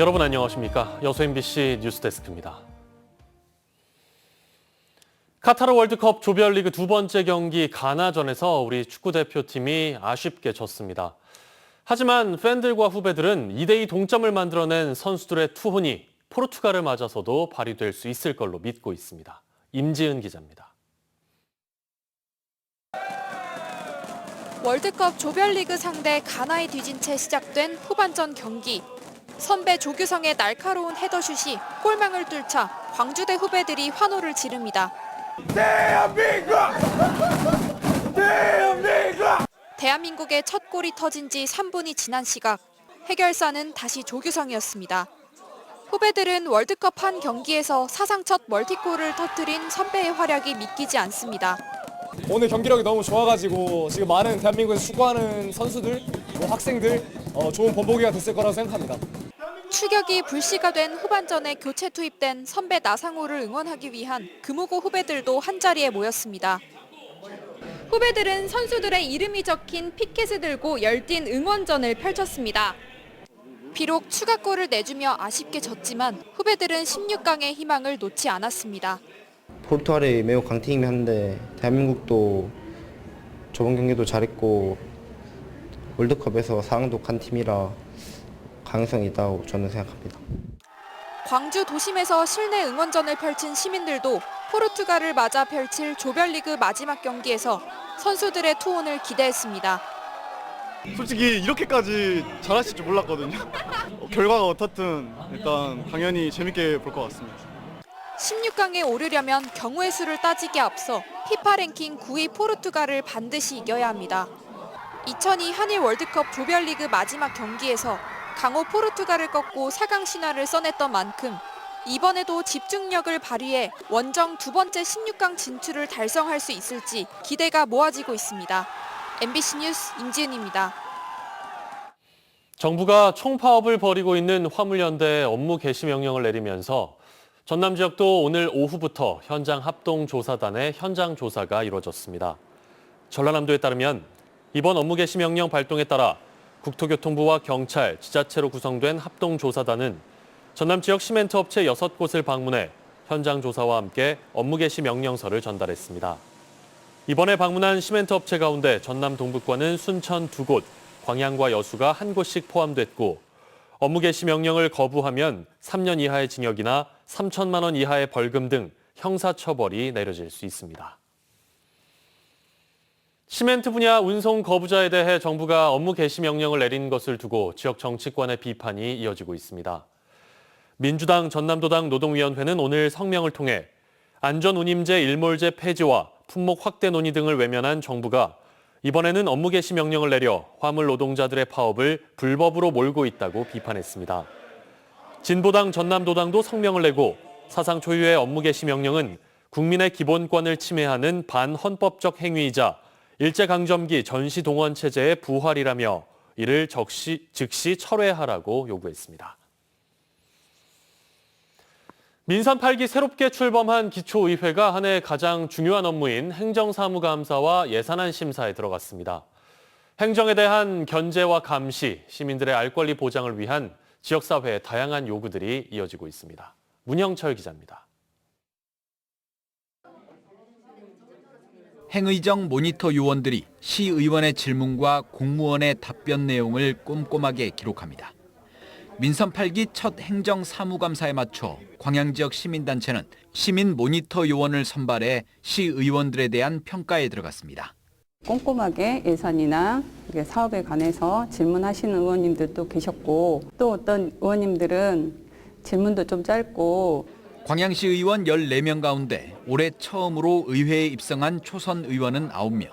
여러분 안녕하십니까? 여수 MBC 뉴스데스크입니다. 카타르 월드컵 조별리그 두 번째 경기 가나전에서 우리 축구대표팀이 아쉽게 졌습니다. 하지만 팬들과 후배들은 2대2 동점을 만들어낸 선수들의 투혼이 포르투갈을 맞아서도 발휘될 수 있을 걸로 믿고 있습니다. 임지은 기자입니다. 월드컵 조별리그 상대 가나에 뒤진 채 시작된 후반전 경기. 선배 조규성의 날카로운 헤더슛이 골망을 뚫자 광주대 후배들이 환호를 지릅니다. 대한민국! 대한민국! 대한민국의 첫 골이 터진 지 3분이 지난 시각, 해결사는 다시 조규성이었습니다. 후배들은 월드컵 한 경기에서 사상 첫 멀티골을 터뜨린 선배의 활약이 믿기지 않습니다. 오늘 경기력이 너무 좋아가지고 지금 많은 대한민국에서 축구하는 선수들, 학생들 좋은 본보기가 됐을 거라고 생각합니다. 추격이 불씨가 된 후반전에 교체 투입된 선배 나상호를 응원하기 위한 금호고 후배들도 한자리에 모였습니다. 후배들은 선수들의 이름이 적힌 피켓을 들고 열띤 응원전을 펼쳤습니다. 비록 추가골을 내주며 아쉽게 졌지만 후배들은 16강의 희망을 놓지 않았습니다. 포르투갈이 매우 강팀이긴 한데 대한민국도 저번 경기도 잘했고 월드컵에서 4강도 간 팀이라 가능성이 있다고 저는 생각합니다. 광주 도심에서 실내 응원전을 펼친 시민들도 포르투갈을 맞아 펼칠 조별리그 마지막 경기에서 선수들의 투혼을 기대했습니다. 솔직히 이렇게까지 잘하실 줄 몰랐거든요. 결과가 어떻든 일단 당연히 재밌게 볼 것 같습니다. 16강에 오르려면 경우의 수를 따지기에 앞서 피파 랭킹 9위 포르투갈을 반드시 이겨야 합니다. 2002 한일 월드컵 조별리그 마지막 경기에서 강호 포르투갈을 꺾고 4강 신화를 써냈던 만큼 이번에도 집중력을 발휘해 원정 두 번째 16강 진출을 달성할 수 있을지 기대가 모아지고 있습니다. MBC 뉴스 임지은입니다. 정부가 총파업을 벌이고 있는 화물연대에 업무 개시 명령을 내리면서 전남 지역도 오늘 오후부터 현장 합동조사단의 현장 조사가 이루어졌습니다. 전라남도에 따르면 이번 업무 개시 명령 발동에 따라 국토교통부와 경찰, 지자체로 구성된 합동조사단은 전남 지역 시멘트 업체 6곳을 방문해 현장 조사와 함께 업무 개시 명령서를 전달했습니다. 이번에 방문한 시멘트 업체 가운데 전남 동북과는 순천 2곳, 광양과 여수가 1곳씩 포함됐고 업무 개시 명령을 거부하면 3년 이하의 징역이나 3천만 원 이하의 벌금 등 형사처벌이 내려질 수 있습니다. 시멘트 분야 운송 거부자에 대해 정부가 업무 개시 명령을 내린 것을 두고 지역 정치권의 비판이 이어지고 있습니다. 민주당 전남도당 노동위원회는 오늘 성명을 통해 안전운임제 일몰제 폐지와 품목 확대 논의 등을 외면한 정부가 이번에는 업무 개시 명령을 내려 화물 노동자들의 파업을 불법으로 몰고 있다고 비판했습니다. 진보당 전남도당도 성명을 내고 사상 초유의 업무 개시 명령은 국민의 기본권을 침해하는 반헌법적 행위이자 일제강점기 전시동원 체제의 부활이라며 이를 즉시 철회하라고 요구했습니다. 민선 8기 새롭게 출범한 기초의회가 한 해 가장 중요한 업무인 행정사무감사와 예산안 심사에 들어갔습니다. 행정에 대한 견제와 감시, 시민들의 알 권리 보장을 위한 지역사회의 다양한 요구들이 이어지고 있습니다. 문영철 기자입니다. 행의정 모니터 요원들이 시의원의 질문과 공무원의 답변 내용을 꼼꼼하게 기록합니다. 민선 8기 첫 행정사무감사에 맞춰 광양지역 시민단체는 시민 모니터 요원을 선발해 시의원들에 대한 평가에 들어갔습니다. 꼼꼼하게 예산이나 사업에 관해서 질문하시는 의원님들도 계셨고 또 어떤 의원님들은 질문도 좀 짧고 광양시 의원 14명 가운데 올해 처음으로 의회에 입성한 초선 의원은 9명.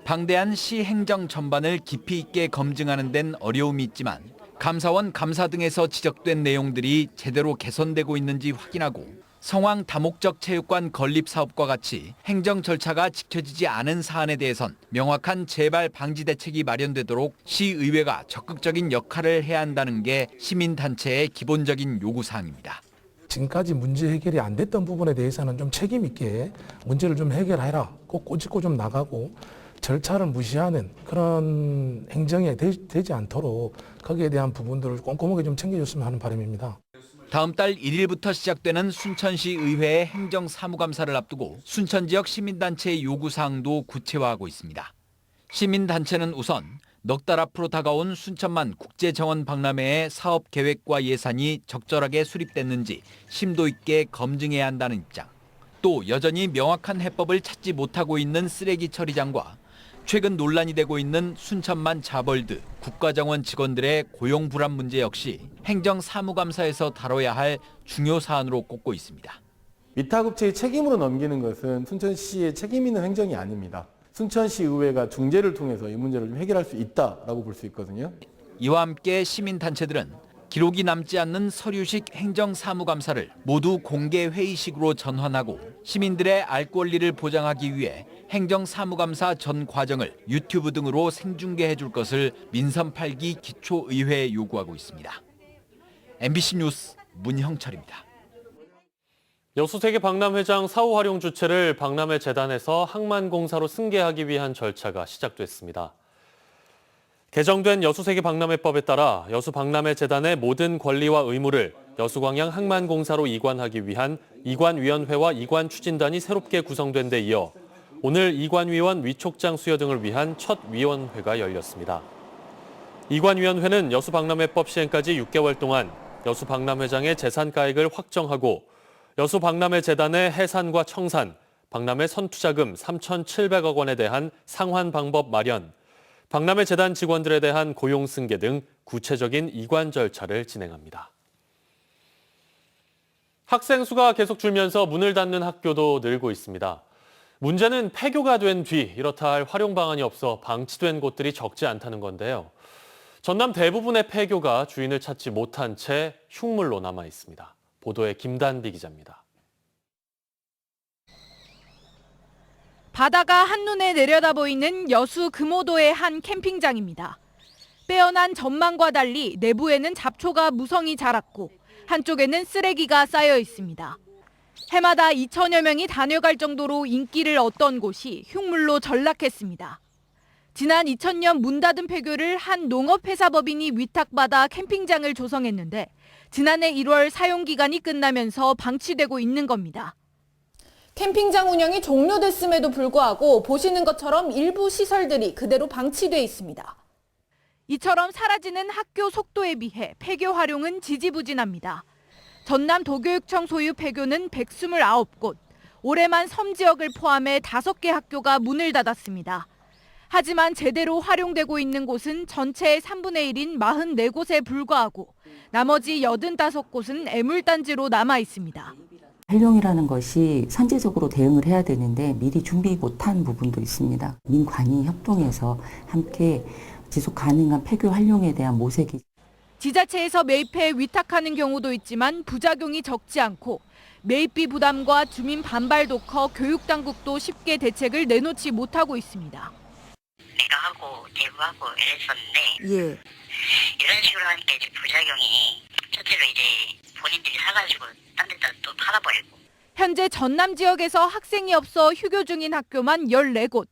방대한 시 행정 전반을 깊이 있게 검증하는 데는 어려움이 있지만 감사원 감사 등에서 지적된 내용들이 제대로 개선되고 있는지 확인하고 성황 다목적 체육관 건립 사업과 같이 행정 절차가 지켜지지 않은 사안에 대해선 명확한 재발 방지 대책이 마련되도록 시의회가 적극적인 역할을 해야 한다는 게 시민단체의 기본적인 요구사항입니다. 지금까지 문제 해결이 안 됐던 부분에 대해서는 좀 책임 있게 문제를 좀 해결해라. 꼭 꼬집고 좀 나가고 절차를 무시하는 그런 행정이 되지 않도록 거기에 대한 부분들을 꼼꼼하게 좀 챙겨줬으면 하는 바람입니다. 다음 달 1일부터 시작되는 순천시 의회의 행정사무감사를 앞두고 순천 지역 시민단체의 요구사항도 구체화하고 있습니다. 시민단체는 우선 넉 달 앞으로 다가온 순천만 국제정원 박람회의 사업 계획과 예산이 적절하게 수립됐는지 심도 있게 검증해야 한다는 입장. 또 여전히 명확한 해법을 찾지 못하고 있는 쓰레기 처리장과 최근 논란이 되고 있는 순천만 자벌드 국가정원 직원들의 고용 불안 문제 역시 행정사무감사에서 다뤄야 할 중요 사안으로 꼽고 있습니다. 위탁업체의 책임으로 넘기는 것은 순천시의 책임 있는 행정이 아닙니다. 순천시 의회가 중재를 통해서 이 문제를 좀 해결할 수 있다라고 볼 수 있거든요. 이와 함께 시민단체들은 기록이 남지 않는 서류식 행정사무감사를 모두 공개 회의식으로 전환하고 시민들의 알 권리를 보장하기 위해 행정사무감사 전 과정을 유튜브 등으로 생중계해 줄 것을 민선 8기 기초의회에 요구하고 있습니다. MBC 뉴스 문형철입니다. 여수세계 박람회장 사후 활용 주체를 박람회 재단에서 항만공사로 승계하기 위한 절차가 시작됐습니다. 개정된 여수세계 박람회법에 따라 여수박람회 재단의 모든 권리와 의무를 여수광양 항만공사로 이관하기 위한 이관위원회와 이관추진단이 새롭게 구성된 데 이어 오늘 이관위원 위촉장 수여 등을 위한 첫 위원회가 열렸습니다. 이관위원회는 여수박람회법 시행까지 6개월 동안 여수박람회장의 재산가액을 확정하고 여수박람회 재단의 해산과 청산, 박람회 선투자금 3,700억 원에 대한 상환 방법 마련, 박람회 재단 직원들에 대한 고용 승계 등 구체적인 이관 절차를 진행합니다. 학생 수가 계속 줄면서 문을 닫는 학교도 늘고 있습니다. 문제는 폐교가 된 뒤 이렇다 할 활용 방안이 없어 방치된 곳들이 적지 않다는 건데요. 전남 대부분의 폐교가 주인을 찾지 못한 채 흉물로 남아 있습니다. 보도에 김단비 기자입니다. 바다가 한눈에 내려다 보이는 여수 금오도의 한 캠핑장입니다. 빼어난 전망과 달리 내부에는 잡초가 무성히 자랐고 한쪽에는 쓰레기가 쌓여 있습니다. 해마다 2천여 명이 다녀갈 정도로 인기를 얻던 곳이 흉물로 전락했습니다. 지난 2000년 문 닫은 폐교를 한 농업회사법인이 위탁받아 캠핑장을 조성했는데 지난해 1월 사용기간이 끝나면서 방치되고 있는 겁니다. 캠핑장 운영이 종료됐음에도 불구하고 보시는 것처럼 일부 시설들이 그대로 방치돼 있습니다. 이처럼 사라지는 학교 속도에 비해 폐교 활용은 지지부진합니다. 전남 도교육청 소유 폐교는 129곳, 올해만 섬 지역을 포함해 5개 학교가 문을 닫았습니다. 하지만 제대로 활용되고 있는 곳은 전체의 3분의 1인 44곳에 불과하고 나머지 85곳은 애물단지로 남아 있습니다. 활용이라는 것이 선제적으로 대응을 해야 되는데 미리 준비 못한 부분도 있습니다. 민관이 협동해서 함께 지속 가능한 폐교 활용에 대한 모색이. 지자체에서 매입해 위탁하는 경우도 있지만 부작용이 적지 않고 매입비 부담과 주민 반발도 커 교육당국도 쉽게 대책을 내놓지 못하고 있습니다. 내가 하고 대부하고 이랬었는데 이런 식으로 하니까 이제 부작용이 첫째로 이제 본인들이 사가지고 딴 데다 또 팔아버리고. 현재 전남 지역에서 학생이 없어 휴교 중인 학교만 14곳.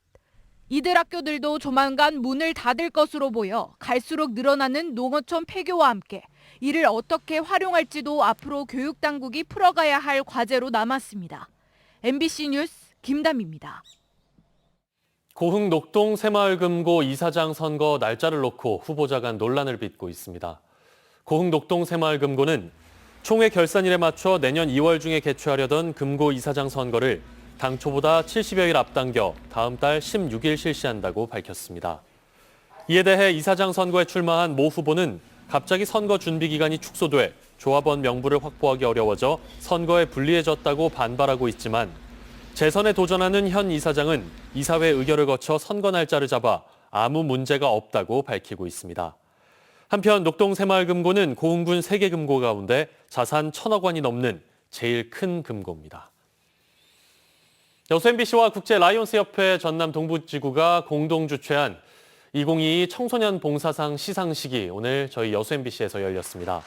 이들 학교들도 조만간 문을 닫을 것으로 보여 갈수록 늘어나는 농어촌 폐교와 함께 이를 어떻게 활용할지도 앞으로 교육당국이 풀어가야 할 과제로 남았습니다. MBC 뉴스 김담입니다. 고흥 녹동 새마을금고 이사장 선거 날짜를 놓고 후보자 간 논란을 빚고 있습니다. 고흥 녹동 새마을금고는 총회 결산일에 맞춰 내년 2월 중에 개최하려던 금고 이사장 선거를 당초보다 70여일 앞당겨 다음 달 16일 실시한다고 밝혔습니다. 이에 대해 이사장 선거에 출마한 모 후보는 갑자기 선거 준비 기간이 축소돼 조합원 명부를 확보하기 어려워져 선거에 불리해졌다고 반발하고 있지만 재선에 도전하는 현 이사장은 이사회 의결을 거쳐 선거 날짜를 잡아 아무 문제가 없다고 밝히고 있습니다. 한편 녹동 새마을금고는 고흥군 3개 금고 가운데 자산 1,000억 원이 넘는 제일 큰 금고입니다. 여수 MBC와 국제 라이온스 협회 전남 동부지구가 공동 주최한 2022 청소년 봉사상 시상식이 오늘 저희 여수 MBC에서 열렸습니다.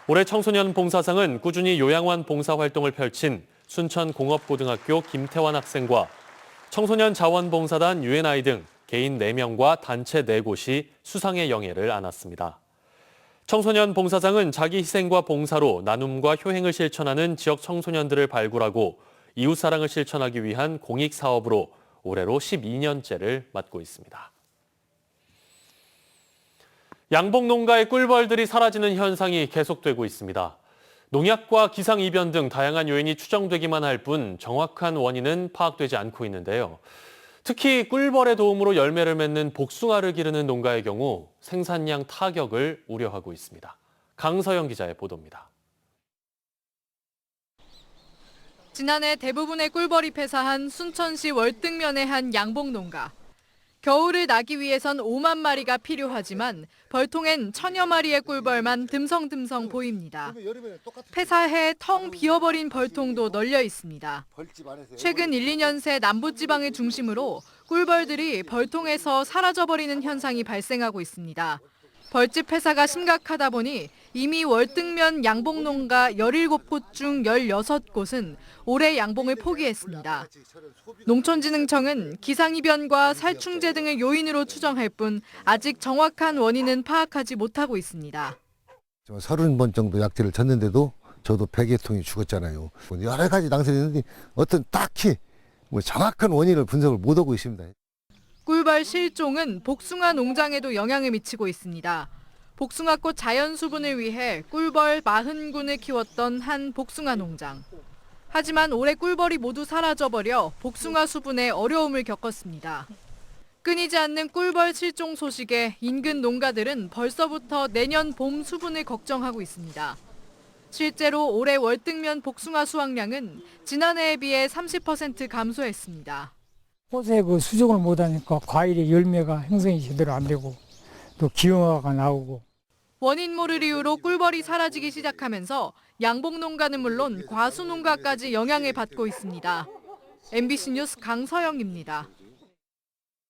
올해 청소년 봉사상은 꾸준히 요양원 봉사 활동을 펼친 순천공업고등학교 김태환 학생과 청소년 자원봉사단 UNI 등 개인 4명과 단체 4곳이 수상의 영예를 안았습니다. 청소년 봉사장은 자기 희생과 봉사로 나눔과 효행을 실천하는 지역 청소년들을 발굴하고 이웃사랑을 실천하기 위한 공익사업으로 올해로 12년째를 맡고 있습니다. 양봉농가의 꿀벌들이 사라지는 현상이 계속되고 있습니다. 농약과 기상이변 등 다양한 요인이 추정되기만 할 뿐 정확한 원인은 파악되지 않고 있는데요. 특히 꿀벌의 도움으로 열매를 맺는 복숭아를 기르는 농가의 경우 생산량 타격을 우려하고 있습니다. 강서영 기자의 보도입니다. 지난해 대부분의 꿀벌이 폐사한 순천시 월등면의 한 양봉농가. 겨울을 나기 위해선 5만 마리가 필요하지만 벌통엔 1000여 마리의 꿀벌만 듬성듬성 보입니다. 폐사해 텅 비어버린 벌통도 널려 있습니다. 최근 1, 2년 새 남부지방을 중심으로 꿀벌들이 벌통에서 사라져버리는 현상이 발생하고 있습니다. 벌집 폐사가 심각하다 보니 이미 월등면 양봉농가 17곳 중 16곳은 올해 양봉을 포기했습니다. 농촌진흥청은 기상이변과 살충제 등을 요인으로 추정할 뿐 아직 정확한 원인은 파악하지 못하고 있습니다. 30번 정도 약재를 쳤는데도 저도 100여 통이 죽었잖아요. 여러 가지 낭설이 있는데 어떤 딱히 정확한 원인을 분석을 못하고 있습니다. 꿀벌 실종은 복숭아 농장에도 영향을 미치고 있습니다. 복숭아꽃 자연 수분을 위해 꿀벌 40군을 키웠던 한 복숭아 농장. 하지만 올해 꿀벌이 모두 사라져버려 복숭아 수분에 어려움을 겪었습니다. 끊이지 않는 꿀벌 실종 소식에 인근 농가들은 벌써부터 내년 봄 수분을 걱정하고 있습니다. 실제로 올해 월등면 복숭아 수확량은 지난해에 비해 30% 감소했습니다. 꽃에 수정을 못하니까 과일의 열매가 형성이 제대로 안 되고 또 기형아가 나오고. 원인 모를 이유로 꿀벌이 사라지기 시작하면서 양봉농가는 물론 과수농가까지 영향을 받고 있습니다. MBC 뉴스 강서영입니다.